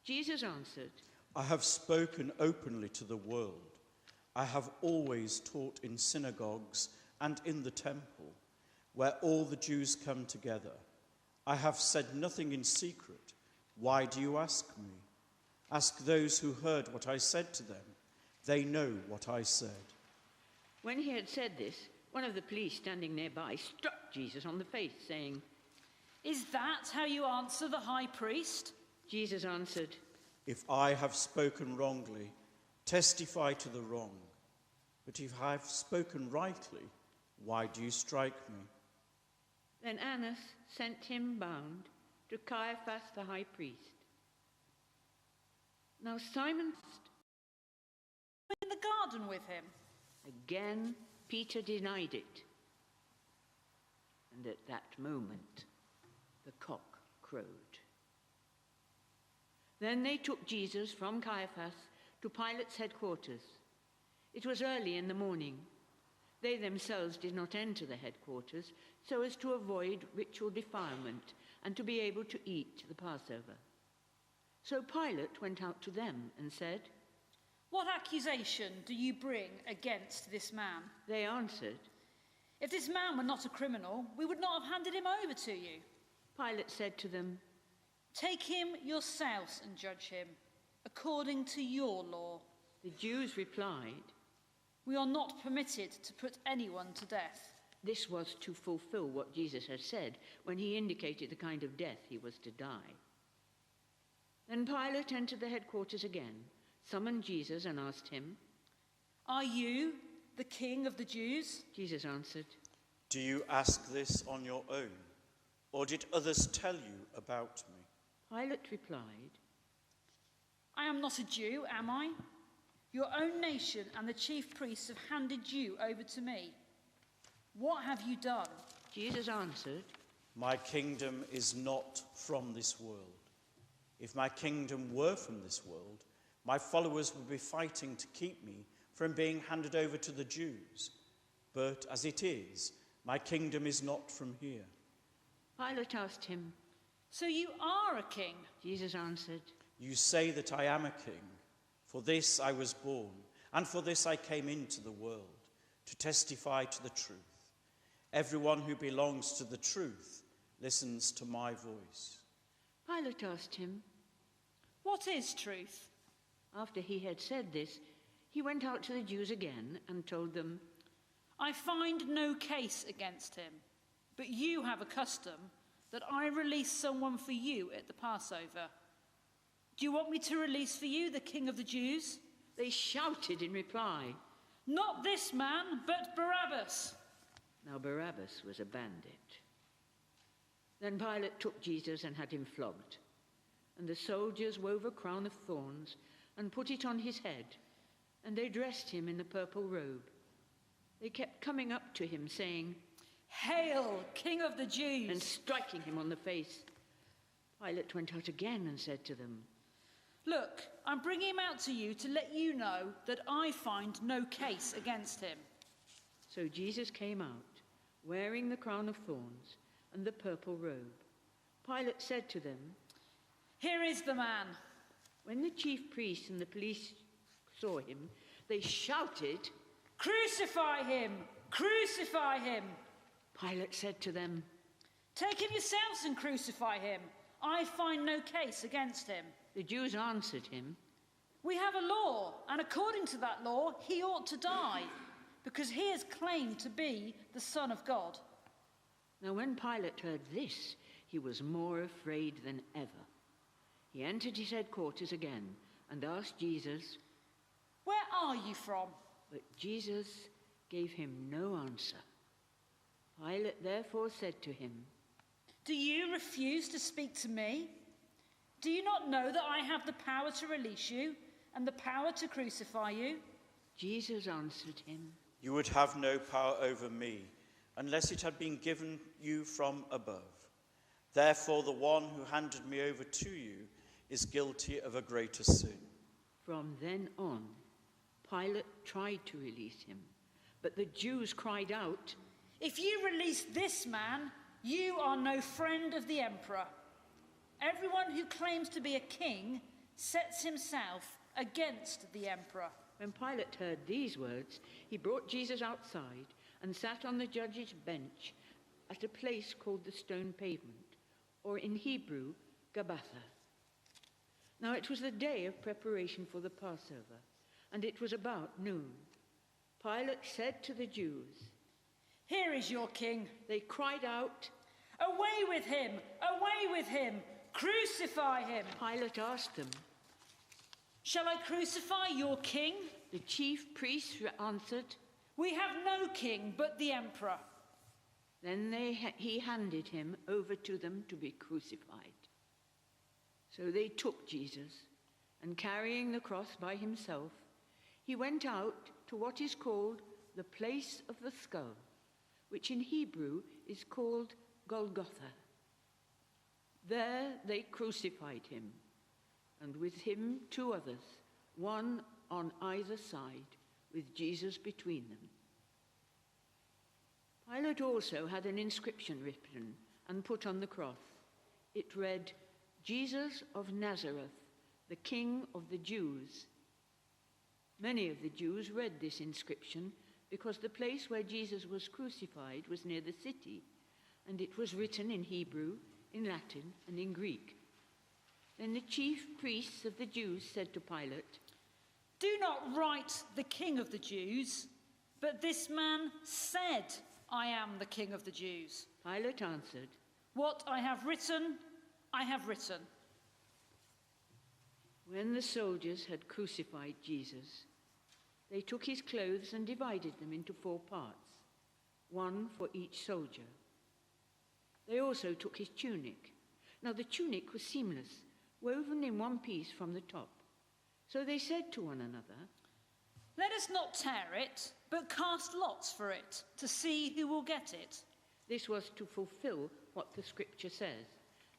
Jesus answered, I have spoken openly to the world. I have always taught in synagogues and in the temple, where all the Jews come together. I have said nothing in secret. Why do you ask me? Ask those who heard what I said to them. They know what I said. When he had said this, one of the police standing nearby struck Jesus on the face, saying, Is that how you answer the high priest? Jesus answered, If I have spoken wrongly, testify to the wrong. But if I have spoken rightly, why do you strike me? Then Annas sent him bound to Caiaphas the high priest. Now Simon In the garden with him. again Peter denied it. And at that moment the cock crowed. Then they took Jesus from Caiaphas to Pilate's headquarters. It was early in the morning. They themselves did not enter the headquarters so as to avoid ritual defilement and to be able to eat the Passover. So Pilate went out to them and said, What accusation do you bring against this man? They answered, If this man were not a criminal, we would not have handed him over to you. Pilate said to them, Take him yourselves and judge him, according to your law. The Jews replied, We are not permitted to put anyone to death. This was to fulfill what Jesus had said when he indicated the kind of death he was to die. Then Pilate entered the headquarters again, summoned Jesus and asked him, Are you the king of the Jews? Jesus answered, Do you ask this on your own, or did others tell you about me? Pilate replied, I am not a Jew, am I? Your own nation and the chief priests have handed you over to me. What have you done? Jesus answered, My kingdom is not from this world. If my kingdom were from this world, my followers would be fighting to keep me from being handed over to the Jews. But as it is, my kingdom is not from here. Pilate asked him, So you are a king? Jesus answered, You say that I am a king. For this I was born, and for this I came into the world, to testify to the truth. Everyone who belongs to the truth listens to my voice. Pilate asked him. What is truth? After he had said this, he went out to the Jews again and told them, I find no case against him, but you have a custom that I release someone for you at the Passover. Do you want me to release for you the king of the Jews? They shouted in reply, Not this man, but Barabbas. Now Barabbas was a bandit. Then Pilate took Jesus and had him flogged. And the soldiers wove a crown of thorns and put it on his head, and they dressed him in a purple robe. They kept coming up to him, saying, Hail, King of the Jews! and striking him on the face. Pilate went out again and said to them, Look, I'm bringing him out to you to let you know that I find no case against him. So Jesus came out, wearing the crown of thorns and the purple robe. Pilate said to them, Here is the man. When the chief priests and the police saw him, they shouted, Crucify him! Crucify him! Pilate said to them, Take him yourselves and crucify him. I find no case against him. The Jews answered him, We have a law, and according to that law, he ought to die, because he has claimed to be the Son of God. Now when Pilate heard this, he was more afraid than ever. He entered his headquarters again and asked Jesus, Where are you from? but Jesus gave him no answer. Pilate therefore said to him, Do you refuse to speak to me? Do you not know that I have the power to release you and the power to crucify you? Jesus answered him, You would have no power over me unless it had been given you from above. Therefore, the one who handed me over to you is guilty of a greater sin. From then on, Pilate tried to release him, but the Jews cried out, If you release this man, you are no friend of the emperor. Everyone who claims to be a king sets himself against the emperor. When Pilate heard these words, he brought Jesus outside and sat on the judge's bench at a place called the Stone Pavement, or in Hebrew, Gabbatha. Now it was the day of preparation for the Passover, and it was about noon. Pilate said to the Jews, "Here is your king." They cried out, "Away with him! Away with him! Crucify him!" Pilate asked them. "Shall I crucify your king?" The chief priests answered. "We have no king but the emperor." Then he handed him over to them to be crucified. So they took Jesus, and carrying the cross by himself, he went out to what is called the place of the skull, which in Hebrew is called Golgotha. There they crucified him, and with him 2 others, one on either side, with Jesus between them. Pilate also had an inscription written and put on the cross. It read, "Jesus of Nazareth, the King of the Jews." Many of the Jews read this inscription because the place where Jesus was crucified was near the city, and it was written in Hebrew, in Latin, and in Greek. Then the chief priests of the Jews said to Pilate, "Do not write the King of the Jews, but this man said, 'I am the King of the Jews.'" Pilate answered, "What I have written, I have written." When the soldiers had crucified Jesus, they took his clothes and divided them into 4 parts, one for each soldier. They also took his tunic. Now the tunic was seamless, woven in one piece from the top. So they said to one another, "Let us not tear it, but cast lots for it, to see who will get it." This was to fulfill what the scripture says.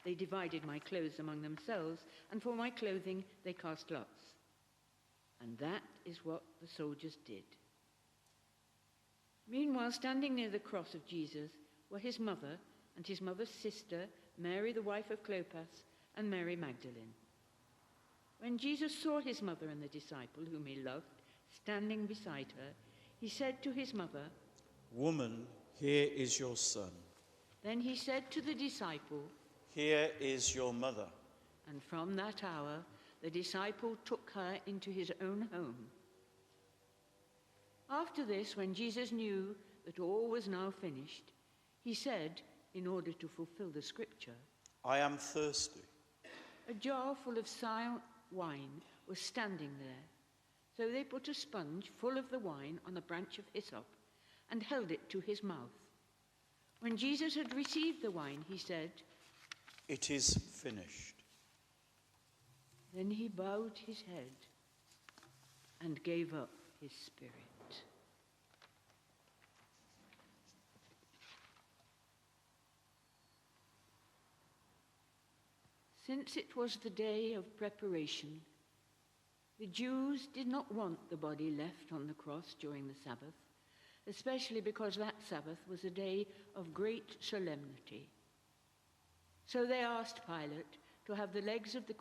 They divided my clothes among themselves, and for my clothing they cast lots. And that is what the soldiers did. Meanwhile, standing near the cross of Jesus were his mother and his mother's sister, Mary, the wife of Clopas, and Mary Magdalene. When Jesus saw his mother and the disciple whom he loved standing beside her, he said to his mother, "Woman, here is your son. Then he said to the disciple, Here is your mother." and from that hour the disciple took her into his own home. After this, when Jesus knew that all was now finished, he said, in order to fulfill the scripture, "I am thirsty." A jar full of sour wine was standing there. So they put a sponge full of the wine on a branch of hyssop and held it to his mouth. When Jesus had received the wine, he said, "It is finished." Then he bowed his head and gave up his spirit. Since it was the day of preparation, the Jews did not want the body left on the cross during the Sabbath, especially because that Sabbath was a day of great solemnity. So they asked Pilate to have the legs of the